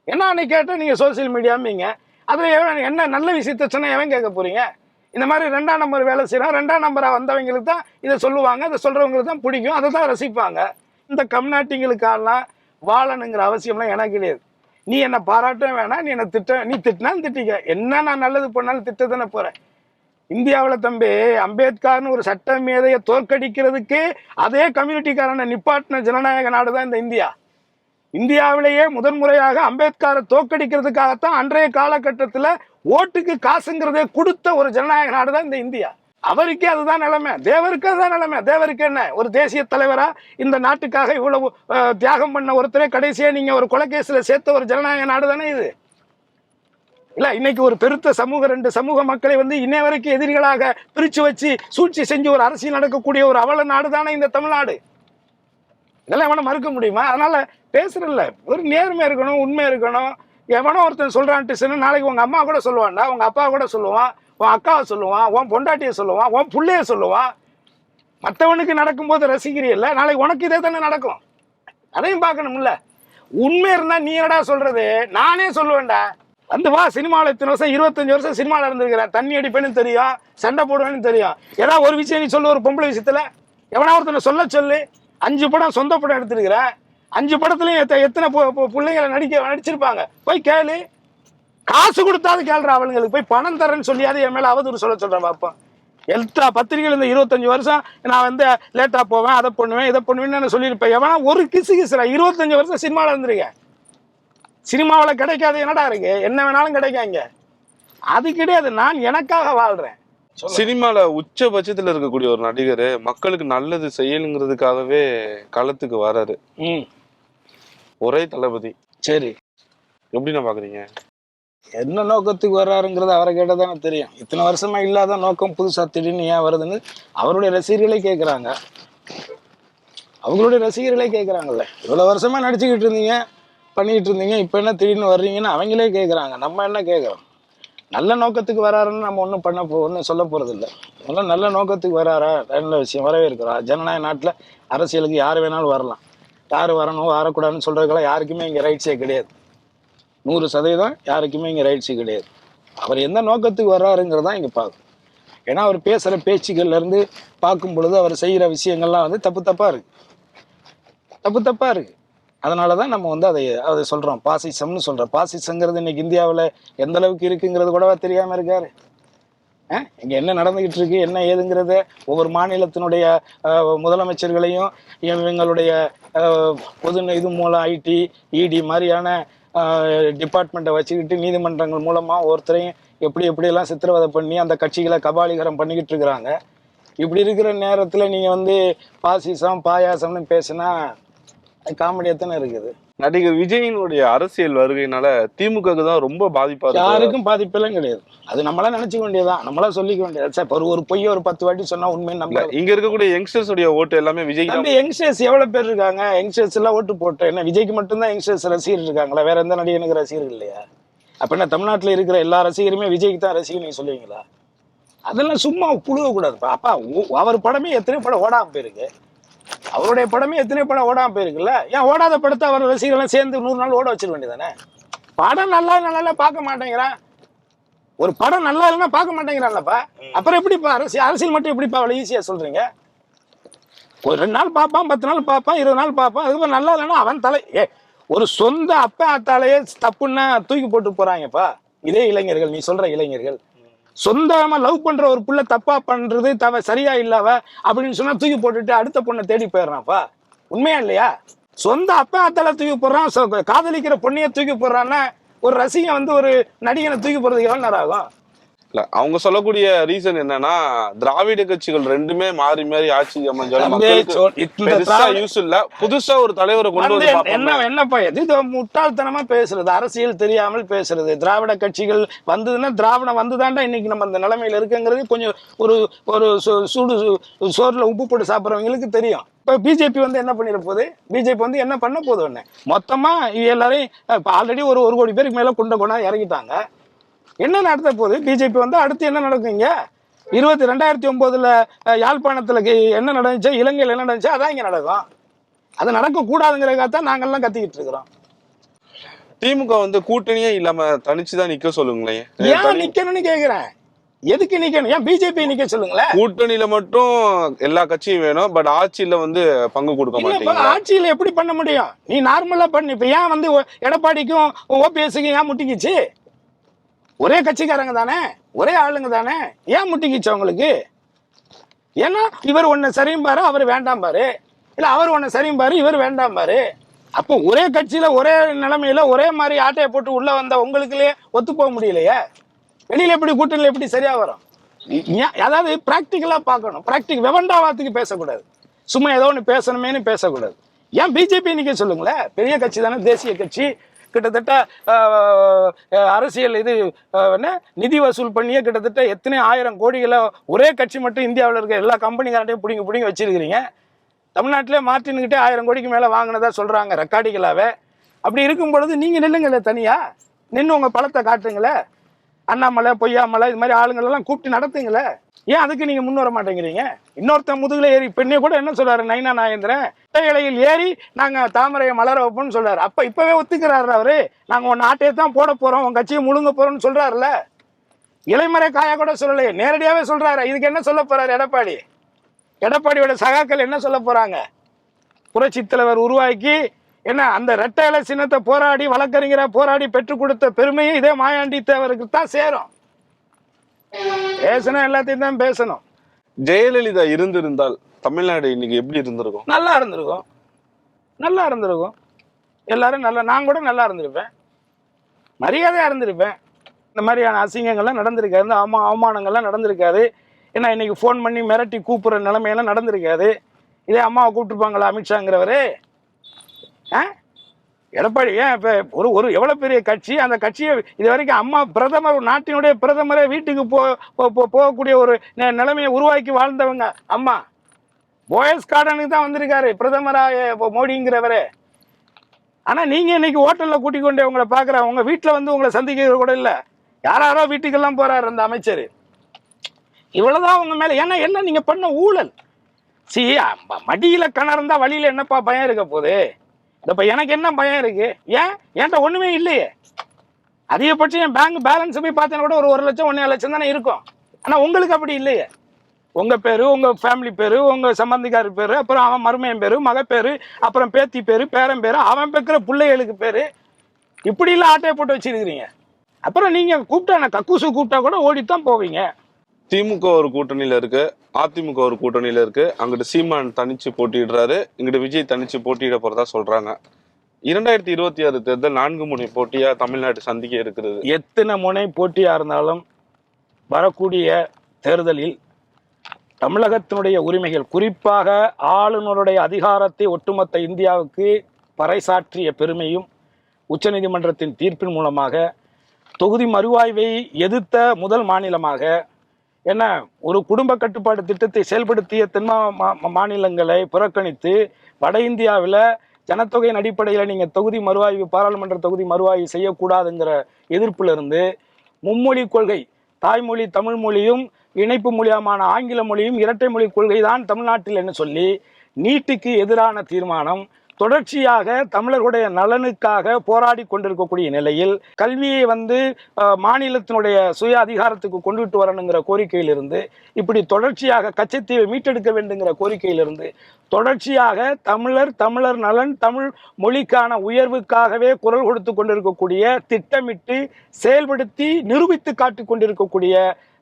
என்ன அன்னைக்கு கேட்டால் நீங்கள் சோசியல் மீடியாம்பீங்க, அதில் என்ன நல்ல விஷயத்த சொன்னால் எவன் கேட்க போகிறீங்க? இந்த மாதிரி 2ஆம் நம்பர் வேலை செய்கிறோம், 2ஆம் நம்பராக வந்தவங்களுக்கு தான் இதை சொல்லுவாங்க, அதை சொல்கிறவங்களுக்கு தான் பிடிக்கும், அதை தான் ரசிப்பாங்க. இந்த கம்நாட்டிங்களுக்கெல்லாம் வாழணுங்கிற அவசியம்லாம் எனக்கு கிடையாது. நீ என்னை பாராட்டும் வேணாம், நீ என்னை நீ திட்டினாலும் திட்டிக்க. என்ன நான் நல்லது பண்ணாலும் திட்ட தானே போகிறேன். இந்தியாவில் தம்பி அம்பேத்கர்னு ஒரு சட்ட மேதையை தோற்கடிக்கிறதுக்கு அதே கம்யூனிட்டிக்காரனை நிப்பாட்டின ஜனநாயக நாடு தான் இந்த இந்தியா. இந்தியாவிலேயே முதன்முறையாக அம்பேத்கரை தோற்கடிக்கிறதுக்காகத்தான் அன்றைய காலகட்டத்தில் ஓட்டுக்கு காசுங்கிறதே கொடுத்த ஒரு ஜனநாயக நாடு தான் இந்த இந்தியா. அவருக்கே அதுதான் நிலைமை, தேவருக்கு அதுதான் நிலைமை. தேவருக்கு என்ன, ஒரு தேசிய தலைவரா இந்த நாட்டுக்காக இவ்வளவு தியாகம் பண்ண ஒருத்தரே கடைசியா நீங்க ஒரு கொலைகேசில் சேர்த்த ஒரு ஜனநாயக நாடு தானே இது. இல்ல இன்னைக்கு ஒரு பெருத்த சமூக 2 சமூக மக்களை வந்து இன்னை வரைக்கும் எதிரிகளாக பிரிச்சு வச்சு சூழ்ச்சி செஞ்சு ஒரு அரசியல் நடக்கக்கூடிய ஒரு அவல நாடு தானே இந்த தமிழ்நாடு. இதெல்லாம் எவனை மறுக்க முடியுமா? அதனால பேசுறதில்ல, ஒரு நேர்மை இருக்கணும், உண்மை இருக்கணும். எவனோ ஒருத்தன் சொல்றான்ட்டு சொன்னா நாளைக்கு உங்க அம்மா கூட சொல்லுவான்டா, உங்க அப்பா கூட சொல்லுவான், உன் அக்காவை சொல்லுவான், உன் பொண்டாட்டியை சொல்லுவான், உன் பிள்ளைய சொல்லுவான். மற்றவனுக்கு நடக்கும்போது ரசிக்கிறீல்ல, நாளைக்கு உனக்கு இதே தானே நடக்கும். அதையும் பார்க்கணும்ல. உண்மை இருந்தா நீ என்னடா சொல்றது? நானே சொல்லுவேன்டா. வந்து வா, சினிமாவில் இத்தனை வருஷம் 25 வருஷம் சினிமாவில் இருந்திருக்கிறேன். தண்ணி அடிப்பேன்னு தெரியும், சண்டை போடுவேன்னு தெரியும். ஏதாவது ஒரு விஷயம் நீ சொல்லு, ஒரு பொம்பளை விஷயத்துல எவனா ஒருத்தனை சொல்ல சொல்லு. 5 படம் சொந்த படம் எடுத்திருக்கிறேன். 5 படத்துலையும் எத்தனை பிள்ளைங்களை நடிச்சிருப்பாங்க, போய் கேளு. காசு கொடுத்தாது கேள்றா அவளுங்களுக்கு. போய் பணம் தரேன்னு சொல்லியாவது என் மேலே அவதூறு சொல்கிறேன் பார்ப்போம். எல்லா பத்திரிகையில் இந்த 25 வருஷம் நான் வந்து லேட்டாக போவேன், அதை பண்ணுவேன், இதை பண்ணுவேன்னு நான் சொல்லியிருப்பேன். எவனா ஒரு கிசுரா 25 வருஷம் சினிமாவில் இருந்திருக்கேன். சினிமாவில் கிடைக்காது என்னடா இருக்கு? என்ன வேணாலும் கிடைக்காங்க, அது கிடையாது. நான் எனக்காக வாழ்றேன். சினிமால உச்சபட்சத்துல இருக்கக்கூடிய ஒரு நடிகர் மக்களுக்கு நல்லது செய்யணுங்கிறதுக்காகவே களத்துக்கு வராரு. ஒரே தளபதி. சரி, எப்படி நான் பாக்குறீங்க? என்ன நோக்கத்துக்கு வர்றாருங்கிறது அவரை கேட்டால் தானே தெரியும். இத்தனை வருஷமா இல்லாத நோக்கம் புதுசா திடீர்னு ஏன் வருதுன்னு அவருடைய ரசிகர்களே கேட்குறாங்க. அவங்களுடைய ரசிகர்களே கேட்குறாங்கல்ல, இவ்வளோ வருஷமா நடிச்சுக்கிட்டு இருந்தீங்க, பண்ணிக்கிட்டு இருந்தீங்க, இப்போ என்ன திடீர்னு வர்றீங்கன்னு அவங்களே கேட்குறாங்க. நம்ம என்ன கேட்குறோம்? நல்ல நோக்கத்துக்கு வராருன்னு நம்ம ஒன்றும் சொல்ல போகிறது இல்லை. அதெல்லாம் நல்ல நோக்கத்துக்கு வராரா, நல்ல விஷயம், வரவேற்கிறோம். ஜனநாயக நாட்டில் அரசியலுக்கு யார் வேணாலும் வரலாம். யார் வரணும் வரக்கூடாதுன்னு சொல்கிறதுக்கெல்லாம் யாருக்குமே இங்கே ரைட்ஸே கிடையாது. 100% யாருக்குமே இங்கே ரைட்ஸு கிடையாது. அவர் எந்த நோக்கத்துக்கு வர்றாருங்கிறதான் இங்கே பார்க்கணும். ஏன்னா அவர் பேசுகிற பேச்சுக்கள்லேருந்து பார்க்கும் பொழுது அவர் செய்கிற விஷயங்கள்லாம் வந்து தப்பு தப்பாக இருக்குது. அதனால தான் நம்ம வந்து அதை சொல்கிறோம், பாசிசம்னு சொல்கிறோம். பாசிசங்கிறது இன்னைக்கு இந்தியாவில் எந்த அளவுக்கு இருக்குங்கிறது கூடவா தெரியாமல் இருக்காரு? இங்கே என்ன நடந்துக்கிட்டு இருக்கு, என்ன ஏதுங்கிறத ஒவ்வொரு மாநிலத்தினுடைய முதலமைச்சர்களையும் இவங்களுடைய பொது இது மூலம் ஐடி இடி மாதிரியான டிபார்ட்மெண்ட்டை வச்சுக்கிட்டு நீதிமன்றங்கள் மூலமாக ஒருத்தரையும் எப்படியெல்லாம் சித்திரவதை பண்ணி அந்த கட்சிகளை கபாலிகரம் பண்ணிக்கிட்டு இருக்கிறாங்க. இப்படி இருக்கிற நேரத்தில் நீங்கள் வந்து பாசிசம் பாயாசம்னு பேசினா காமெடியாக தானே இருக்குது. நடிகர் விஜயினுடைய அரசியல் வருகையினால திமுகவுக்கு தான் ரொம்ப பாதிப்பா இருக்கு. யாருக்கும் பாதிப்பெல்லாம் கிடையாது. அது நம்மளாம் நினைச்சுக்க வேண்டியதுதான், நம்மளா சொல்லிக்க வேண்டியது. சார் ஒரு பொய்யை ஒரு 10 வாட்டி சொன்னா உண்மையை நம்ம. இங்க இருக்கக்கூடிய யங்ஸ்டர்ஸ் உடைய ஓட்டு எல்லாமே விஜய். அந்த யங்ஸ்டர்ஸ் எவ்வளவு பேர் இருக்காங்க? யங்ஸ்டர்ஸ் எல்லாம் ஓட்டு போட்டு என்ன விஜய்க்கு மட்டும்தான் யங்ஸ்டர்ஸ் ரசிகர் இருக்காங்களா? வேற எந்த நடிகனுக்கு ரசிகர் இல்லையா? அப்ப என்ன தமிழ்நாட்டில் இருக்கிற எல்லா ரசிகருமே விஜய்க்கு தான் ரசிகர் நீங்க சொல்லுவீங்களா? அதெல்லாம் சும்மா புழுவ கூடாதுப்பா. அப்பா அவர் படமே எத்தனை படம் ஓடாம போயிருக்கு. அவருடைய படமே எத்தனை படம் ஓடாம போயிருக்குல்ல. ஏன் ஓடாத படத்தை அவர் ரசிகர்கள் சேர்ந்து 100 நாள் ஓட வச்சிட வேண்டியதானே? படம் நல்லா பார்க்க மாட்டேங்கிறான். ஒரு படம் நல்லா இல்லைன்னா பார்க்க மாட்டேங்கிறான்லப்பா. அப்புறம் எப்படிப்பா அரசியல் மட்டும் எப்படிப்பா அவ்வளவு ஈஸியா சொல்றீங்க? ஒரு 2 நாள் பார்ப்பான், 10 நாள் பார்ப்பான், 20 நாள் பார்ப்பான். அதுக்கப்புறம் நல்லா இல்லைன்னா அவன் தலை ஒரு சொந்த அப்பா அத்தாலேயே தப்புன்னா தூக்கி போட்டு போறாங்கப்பா. இதே இளைஞர்கள், நீ சொல்ற இளைஞர்கள் சொந்தமா லவ் பண்ற ஒரு புள்ள தப்பா பண்றது சரியா இல்லாவ அப்படின்னு சொன்னா தூக்கி போட்டுட்டு அடுத்த பொண்ணை தேடி போயிடுறான்ப்பா. உண்மையா இல்லையா? சொந்த அப்பா அத்தால தூக்கி போடுறான், காதலிக்கிற பொண்ணைய தூக்கி போடுறான்னா ஒரு ரசிகன் வந்து ஒரு நடிகனை தூக்கி போடுறதுக்கு எவ்வளவு நேரம் ஆகும்? இல்ல அவங்க சொல்லக்கூடிய ரீசன் என்னன்னா, திராவிட கட்சிகள் ரெண்டுமே மாறி மாறி ஆட்சி அமைஞ்சாலும் யூஸ் இல்ல, புதுசா ஒரு தலைவரை கொண்டு வந்து என்னப்பா இது முட்டாள்தனமா பேசுறது, அரசியல் தெரியாமல் பேசுறது. திராவிட கட்சிகள் வந்ததுன்னா திராவிடம் வந்துதான்டா இன்னைக்கு நம்ம அந்த நிலைமையில இருக்குங்கிறது கொஞ்சம் ஒரு ஒரு சூடு சோறுல உப்பு போட்டு சாப்பிட்றவங்களுக்கு தெரியும். இப்ப பிஜேபி வந்து என்ன பண்ணிட போகுது? பிஜேபி வந்து என்ன பண்ண போகுது? ஒண்ணு மொத்தமா எல்லாரையும் ஆல்ரெடி ஒரு கோடி பேருக்கு மேல கொண்டா இறங்கிட்டாங்க. என்ன நடத்த போகுது? பிஜேபி வந்து அடுத்து என்ன நடக்குங்க? 2009 யாழ்ப்பாணத்துல என்ன நடந்துச்சு, இலங்கையில் என்ன நடந்துச்சு, அதான் இங்க நடக்கும். அது நடக்க கூடாதுங்கிறதுக்காகத்தான் நாங்கெல்லாம் கத்திக்கிட்டு இருக்கிறோம். திமுக வந்து கூட்டணியே இல்லாம தனிச்சுதான் நிக்க சொல்லுங்களேன். ஏன் நிக்கணும்னு கேக்குறேன். எதுக்கு நிக்கணும்? ஏன் பிஜேபி நிக்க சொல்லுங்களேன். கூட்டணியில மட்டும் எல்லா கட்சியும் வேணும், பட் ஆட்சியில வந்து பங்கு கொடுக்க மாட்டீங்க. ஆட்சியில எப்படி பண்ண முடியும்? நீ நார்மலா பண்ணு. இப்ப ஏன் வந்து எடப்பாடிக்கும் ஓபிஎஸ்க்கும் ஏன் முட்டிக்கிச்சு? ஒரே கட்சிக்காரங்க தானே, ஒரே ஆளுங்க தானே, ஏன் முட்டிக்கிச்சு அவங்களுக்கு? ஏன்னா இவர் ஒன்னு சரியும் பாரு, அவர் வேண்டாம் பாரு, இல்ல அவர் ஒன்னு சரியும் பாரு, இவர் வேண்டாம் பாரு. அப்போ ஒரே கட்சியில ஒரே நிலைமையில ஒரே மாதிரி ஆட்டையை போட்டு உள்ள வந்த உங்களுக்குள்ளே ஒத்து போக முடியலையே. வெளியில எப்படி கூட்டணியில எப்படி சரியா வரும்? அதாவது பிராக்டிக்கலா பார்க்கணும். வெவண்டாவாத்துக்கு பேசக்கூடாது. சும்மா ஏதோ ஒன்று பேசணுமேனு பேசக்கூடாது. ஏன் பிஜேபி நிக்க சொல்லுங்களேன். பெரிய கட்சி தானே, தேசிய கட்சி. கிட்டத்தட்ட அரசியல் இது நிதி வசூல் பண்ணியே கிட்டத்தட்ட எத்தனை 1000 கோடிகளை ஒரே கட்சி மட்டும் இந்தியாவில் இருக்க எல்லா கம்பெனிக்காரட்டையும் பிடிங்கி வச்சிருக்கிறீங்க. தமிழ்நாட்டிலே மார்டின்கிட்டே 1000 கோடிக்கு மேலே வாங்கினதா சொல்றாங்க ரெக்கார்டிகளாவே. அப்படி இருக்கும் பொழுது நீங்க நில்லுங்களே, தனியா நின்று உங்க பலத்தை காட்டுங்களே. அண்ணாமலை, பொய்யாமலை இது மாதிரி ஆளுங்களெல்லாம் கூப்பிட்டு நடத்துங்களே. ஏன் அதுக்கு நீங்க முன் வர மாட்டேங்கிறீங்க? இன்னொருத்த முதுகுல ஏறி பெண்ணே கூட என்ன சொல்றாரு நைனா நாகேந்திரன், இலையில் ஏறி நாங்க தாமரையை மலர வைப்போம்னு சொல்றாரு. அப்ப இப்பவே ஒத்துக்கிறாரு அவரு. நாங்க உன் ஆட்டையை தான் போட போறோம், உன் கட்சியை முழுங்க போறோம்னு சொல்றாருல்ல. இலைமறை காயா கூட சொல்லலையே, நேரடியாவே சொல்றாரு. இதுக்கு என்ன சொல்ல போறாரு எடப்பாடி? எடப்பாடியோட சகாக்கள் என்ன சொல்ல போறாங்க? புரட்சி தலைவர் உருவாக்கி என்ன அந்த இரட்டை இலை சின்னத்தை போராடி வழக்கறிஞரை போராடி பெற்றுக் கொடுத்த பெருமையும் இதே மாயாண்டி தேவருக்கு தான் சேரும். பேசணும், எல்லாத்தையும் தான் பேசணும். ஜெயலலிதா இருந்திருந்தால் தமிழ்நாடு இன்னைக்கு எப்படி இருந்திருக்கும்? நல்லா இருந்திருக்கும், நல்லா இருந்திருக்கும். எல்லாரும் நல்லா, நான் கூட நல்லா இருந்திருப்பேன், மரியாதையா இருந்திருப்பேன். இந்த மாதிரியான அசிங்கங்கள்லாம் நடந்திருக்காது, இந்த அவமானங்கள்லாம் நடந்திருக்காது. ஏன்னா இன்னைக்கு ஃபோன் பண்ணி மிரட்டி கூப்பிடுற நிலைமையெல்லாம் நடந்திருக்காது. இதே அம்மாவை கூப்பிட்டுருப்பாங்களா அமித்ஷாங்கிறவரு? எடப்பாடி ஏன் இப்போ ஒரு எவ்வளோ பெரிய கட்சி, அந்த கட்சியை இது வரைக்கும் அம்மா பிரதமர், நாட்டினுடைய பிரதமரே வீட்டுக்கு போகக்கூடிய ஒரு நிலைமையை உருவாக்கி வாழ்ந்தவங்க அம்மா. போயஸ் கார்டனுக்கு தான் வந்திருக்காரு பிரதமராக மோடிங்கிறவரே. ஆனால் நீங்கள் இன்னைக்கு ஹோட்டலில் கூட்டிக் கொண்டே உங்களை பார்க்குற, உங்கள் வீட்டில் வந்து உங்களை சந்திக்க கூட இல்லை. யாரோ வீட்டுக்கெல்லாம் போறாரு அந்த அமைச்சர். இவ்வளவுதான் உங்க மேலே. ஏன்னா என்ன நீங்கள் பண்ண ஊழல். மடியில் கிணறுந்தா வழியில் என்னப்பா பயம் இருக்க போகுது? இப்ப எனக்கு என்ன பயம் இருக்கு? ஏன்ட்ட ஒண்ணுமே இல்லையே. அதிகபட்சம் என் பேங்க் பேலன்ஸ் போய் பார்த்தேன்னா கூட ஒரு 1 லட்சம் 1.5 லட்சம் தானே இருக்கும். ஆனா உங்களுக்கு அப்படி இல்லையே. உங்க பேரு, உங்க ஃபேமிலி பேரு, உங்க சம்பந்திக்கார பேரு, அப்புறம் அவன் மருமையன் பேரு, மக பேரு, அப்புறம் பேத்தி பேரு, பேரன் பேரு, அவன் பெக்கிற பிள்ளைகளுக்கு பேரு, இப்படி எல்லாம் ஆட்டையை போட்டு வச்சிருக்கிறீங்க. அப்புறம் நீங்க கூப்பிட்டா, கக்கூசு கூப்பிட்டா கூட ஓடித்தான் போவீங்க. திமுக ஒரு கூட்டணியில இருக்கு, அதிமுக ஒரு கூட்டணியில இருக்கு. அங்கிட்டு சீமான் தனிச்சு போட்டிடுறாரு, இங்கிட்டு விஜய் தனிச்சு போட்டியிட போறதா சொல்றாங்க. 2026 தேர்தல் 4 முனை போட்டியா தமிழ்நாடு சந்திக்க இருக்கிறது. எத்தனை முனை போட்டியா இருந்தாலும் வரக்கூடிய தேர்தலில் தமிழகத்தினுடைய உரிமைகள், குறிப்பாக ஆளுநருடைய அதிகாரத்தை ஒட்டுமொத்த இந்தியாவுக்கு பறைசாற்றிய பெருமையும் உச்சநீதிமன்றத்தின் தீர்ப்பின் மூலமாக தொகுதி மறுவாய்வை எதிர்த்த முதல் மாநிலமாக, என்ன ஒரு குடும்ப கட்டுப்பாடு திட்டத்தை செயல்படுத்திய தென் மாநிலங்களை புறக்கணித்து வட இந்தியாவில் ஜனத்தொகையின் அடிப்படையில் நீங்கள் தொகுதி மறுவாய்வு, பாராளுமன்ற தொகுதி மறுவாய்வு செய்யக்கூடாதுங்கிற எதிர்ப்பிலிருந்து மும்மொழி கொள்கை, தாய்மொழி தமிழ் மொழியும் இணைப்பு மொழியமான ஆங்கில மொழியும் இரட்டை மொழி கொள்கை தான் தமிழ்நாட்டில் என்று சொல்லி நீட்டுக்கு எதிரான தீர்மானம், தொடர்ச்சியாக தமிழர்களுடைய நலனுக்காக போராடி கொண்டிருக்கக்கூடிய நிலையில் கல்வியை மாநிலத்தினுடைய சுய அதிகாரத்துக்கு கொண்டுட்டு வரணுங்கிற கோரிக்கையிலிருந்து, இப்படி தொடர்ச்சியாக கச்சத்தீவை மீட்டெடுக்க வேண்டுங்கிற கோரிக்கையிலிருந்து தொடர்ச்சியாக தமிழர் நலன், தமிழ் மொழிக்கான உயர்வுக்காகவே குரல் கொடுத்து கொண்டிருக்கக்கூடிய, திட்டமிட்டு செயல்படுத்தி நிரூபித்து காட்டிக் கொண்டிருக்கக்கூடிய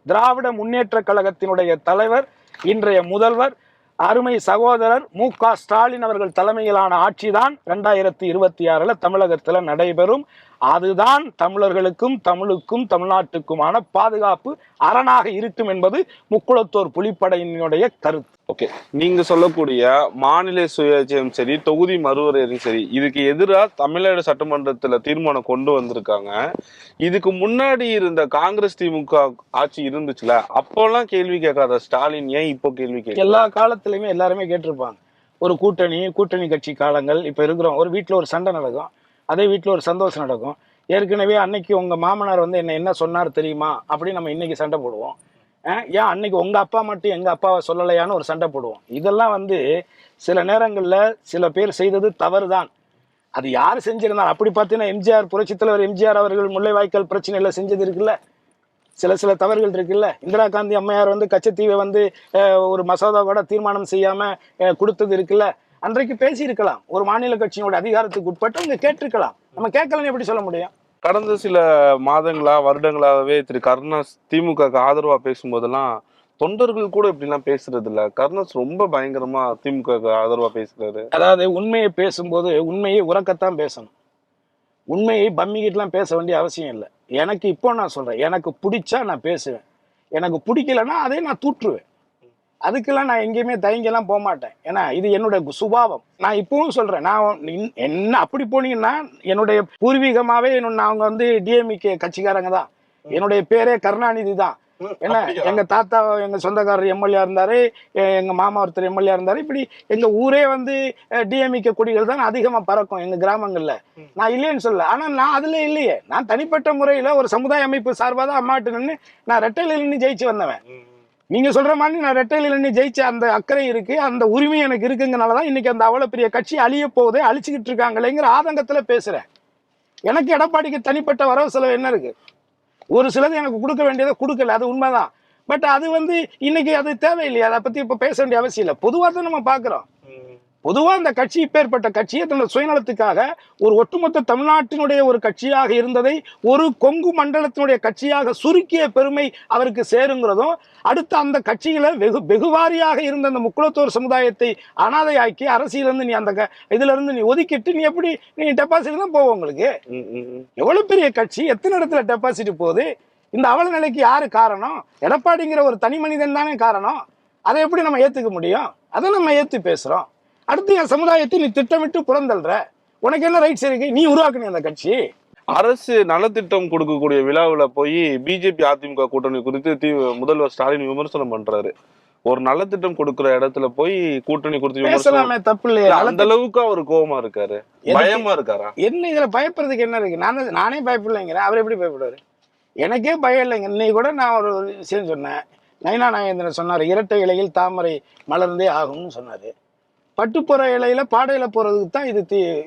திராவிட முன்னேற்ற கழகத்தினுடைய தலைவர், இன்றைய முதல்வர், அருமை சகோதரர் மு.க. ஸ்டாலின் அவர்கள் தலைமையிலான ஆட்சிதான் 2026 தமிழகத்தில் நடைபெறும். அதுதான் தமிழர்களுக்கும் தமிழுக்கும் தமிழ்நாட்டுக்குமான பாதுகாப்பு அரணாக இருக்கும் என்பது முக்குளத்தோர் புலிப்படையினுடைய கருத்து. ஓகே, நீங்க சொல்லக்கூடிய மாநில சுயாட்சியும் சரி, தொகுதி மறுவரையும் சரி, இதுக்கு எதிராக தமிழ்நாடு சட்டமன்றத்துல தீர்மானம் கொண்டு வந்திருக்காங்க. இதுக்கு முன்னாடி இருந்த காங்கிரஸ் திமுக ஆட்சி இருந்துச்சுல, அப்போல்லாம் கேள்வி கேட்காத ஸ்டாலின் ஏன் இப்போ கேள்வி கேட்க? எல்லா காலத்திலயுமே எல்லாருமே கேட்டிருப்பாங்க. ஒரு கூட்டணி கட்சி காலங்கள் இப்ப இருக்கிறோம். ஒரு வீட்டுல ஒரு சண்டை நடக்கும், அதே வீட்டுல ஒரு சந்தோஷம் நடக்கும். ஏற்கனவே அன்னைக்கு உங்க மாமனார் என்ன சொன்னார் தெரியுமா அப்படின்னு நம்ம இன்னைக்கு சண்டை போடுவோம். ஏன் அன்னைக்கு உங்க அப்பா மட்டும் எங்க அப்பாவை சொல்லலையான்னு ஒரு சண்டை போடுவோம். இதெல்லாம் சில நேரங்கள்ல சில பேர் செய்தது தவறுதான். அது யார் செஞ்சிருந்தாலும், அப்படி பார்த்தீங்கன்னா எம்ஜிஆர், புரட்சித் தலைவர் எம்ஜிஆர் அவர்கள் முல்லைவாய்க்கால் பிரச்சனையில செஞ்சது இருக்குல்ல, சில தவறுகள் இருக்குல்ல. இந்திரா காந்தி அம்மையார் கச்சத்தீவை ஒரு மசோதா கூட தீர்மானம் செய்யாம கொடுத்தது இருக்குல்ல. அன்றைக்கு பேசி இருக்கலாம். ஒரு மாநில கட்சியோட அதிகாரத்துக்கு உட்பட்டு அவங்க கேட்டிருக்கலாம். நம்ம கேட்கலன்னு எப்படி சொல்ல முடியும்? கடந்த சில வருடங்களாகவே திரு கருணாஸ் திமுக ஆதரவா பேசும்போதெல்லாம் தொண்டர்கள் கூட இப்படிலாம் பேசுறது இல்ல. கருணாஸ் ரொம்ப பயங்கரமா திமுக ஆதரவா பேசுறாரு. அதாவது உண்மையை பேசும்போது உண்மையை உறக்கத்தான் பேசணும். உண்மையை பம்மிக்கிட்டுலாம் பேச வேண்டிய அவசியம் இல்லை. எனக்கு இப்போ நான் சொல்றேன், எனக்கு பிடிச்சா நான் பேசுவேன், எனக்கு பிடிக்கலன்னா அதே நான் தூற்றுவேன். அதுக்கெல்லாம் நான் எங்கேயுமே தயங்கெல்லாம் போக மாட்டேன். ஏன்னா இது என்னுடைய சுபாவம். நான் இப்பவும் சொல்றேன், நான் என்ன அப்படி போனீங்கன்னா என்னுடைய பூர்வீகமாவே அவங்க டிஎம்கே கட்சிக்காரங்க தான். என்னுடைய பேரே கருணாநிதி தான். ஏன்னா எங்க தாத்தா எங்க சொந்தக்காரர் எம்எல்ஏ இருந்தாரு, எங்க மாமா ஒருத்தர் எம்எல்ஏ இருந்தாரு. இப்படி எங்க ஊரே டிஎம்கே கொடிகள் தான் அதிகமா பறக்கும் எங்க கிராமங்கள்ல. நான் இல்லைன்னு சொல்ல, ஆனா நான் அதுல இல்லையே. நான் தனிப்பட்ட முறையில ஒரு சமுதாய அமைப்பு சார்பாக தான் அம்மாட்டு நின்று நான் ரெட்டையில நின்று ஜெயிச்சு வந்தவன். நீங்க சொல்ற மாதிரி நான் ரெட்டையில நின்று ஜெயிச்ச அந்த அக்கறை இருக்கு, அந்த உரிமை எனக்கு இருக்குங்கனாலதான் இன்னைக்கு அந்த அவ்வளவு பெரிய கட்சி அழிய போகுதே, அழிச்சுக்கிட்டு இருக்காங்களேங்கிற ஆதங்கத்துல பேசுறேன். எனக்கு எடப்பாடிக்கு தனிப்பட்ட வரவு செலவு என்ன இருக்கு? ஒரு சிலது எனக்கு கொடுக்க வேண்டியதை கொடுக்கல, அது உண்மைதான். பட் அது இன்னைக்கு அது தேவையில்லையா? அதை பத்தி இப்ப பேச வேண்டிய அவசியம் இல்லை. பொதுவா தான் நம்ம பாக்குறோம். பொதுவா இந்த கட்சி இப்பேற்பட்ட கட்சியை தன்னோட சுயநலத்துக்காக ஒரு ஒட்டுமொத்த தமிழ்நாட்டினுடைய ஒரு கட்சியாக இருந்ததை ஒரு கொங்கு மண்டலத்தினுடைய கட்சியாக சுருக்கிய பெருமை அவருக்கு சேருங்கிறதும், அடுத்து அந்த கட்சியில வெகுவாரியாக இருந்த அந்த முக்குளத்தோர் சமுதாயத்தை அனாதையாக்கி அரசியலிருந்து நீ இதுல இருந்து நீ ஒதுக்கிட்டு நீ எப்படி நீ டெபாசிட் தான் போவோம். உங்களுக்கு எவ்வளவு பெரிய கட்சி, எத்தனை இடத்துல டெபாசிட் போகுது? இந்த அவல நிலைக்கு யாரு காரணம்? எடப்பாடிங்கிற ஒரு தனி மனிதன் தானே காரணம். அதை எப்படி நம்ம ஏத்துக்க முடியும்? அதை நம்ம ஏத்து பேசுறோம். அடுத்து என் சமுதாயத்தை நீ திட்டமிட்டு புறந்தல்ற, உனக்கு என்ன ரைட்ஸ் இருக்கு? நீ உருவாக்குன அந்த கட்சி. அரசு நலத்திட்டம் கொடுக்கக்கூடிய விழாவில் போய் பிஜேபி அதிமுக கூட்டணி குறித்து முதல்வர் ஸ்டாலின் விமர்சனம் பண்றாரு. ஒரு நலத்திட்டம் கொடுக்கிற இடத்துல போய் கூட்டணி கொடுத்து பேசலாமே, தப்பு இல்லையா? அந்த அளவுக்கு அவர் கோபமா இருக்காரு, பயமா இருக்காரா? என்ன இதுல பயப்படுறதுக்கு என்ன இருக்கு? நானே பயப்படலைங்கிறேன், அவர் எப்படி பயப்படுவாரு? எனக்கே பயம் இல்லைங்க. இன்னைக்கு கூட நான் ஒரு விஷயம் சொன்னேன். நயினா நாகேந்திரன் சொன்னாரு, இரட்டை இலையில் தாமரை மலர்ந்தே ஆகும்னு சொன்னாரு. பட்டுப்புற இலையில பாடையில போறதுக்கு தான்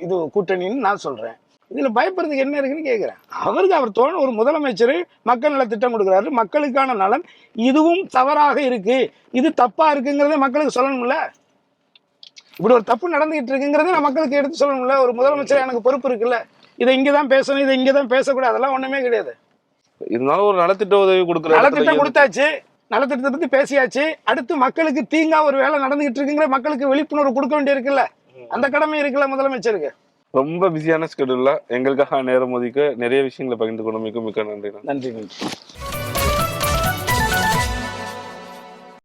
இது கூட்டணின்னு நான் சொல்றேன். இதுல பயப்படுறதுக்கு என்ன இருக்குன்னு கேட்கிறேன். அவர் தோணு ஒரு முதலமைச்சர் மக்கள் நல திட்டம் கொடுக்குறாரு, மக்களுக்கான நலன். இதுவும் தவறாக இருக்கு, இது தப்பா இருக்குங்கிறத மக்களுக்கு சொல்லணும்ல. இப்படி ஒரு தப்பு நடந்துகிட்டு இருக்குங்கிறத நான் மக்களுக்கு எடுத்து சொல்லணும்ல. ஒரு முதலமைச்சர் எனக்கு பொறுப்பு இருக்குல்ல. இதை இங்கதான் பேசணும், இதை இங்கதான் பேசக்கூடாது, அதெல்லாம் ஒண்ணுமே கிடையாது. இருந்தாலும் ஒரு நலத்திட்ட உதவி கொடுக்குற நலத்திட்டம் கொடுத்தாச்சு, நலத்திட்டத்தை பத்தி பேசியாச்சு. அடுத்து மக்களுக்கு தீங்கா ஒரு வேலை நடந்துகிட்டு இருக்குங்கிற மக்களுக்கு விழிப்புணர்வு கொடுக்க வேண்டிய இருக்குல்ல, அந்த கடமை இருக்குல்ல முதலமைச்சருக்கு. ரொம்ப பிஸியான ஸ்கெடியூல்ல எங்களுக்காக நேரம் ஒதுக்க நிறைய விஷயங்களை பகிர்ந்து கொண்டு மிக்க நன்றி. நன்றி.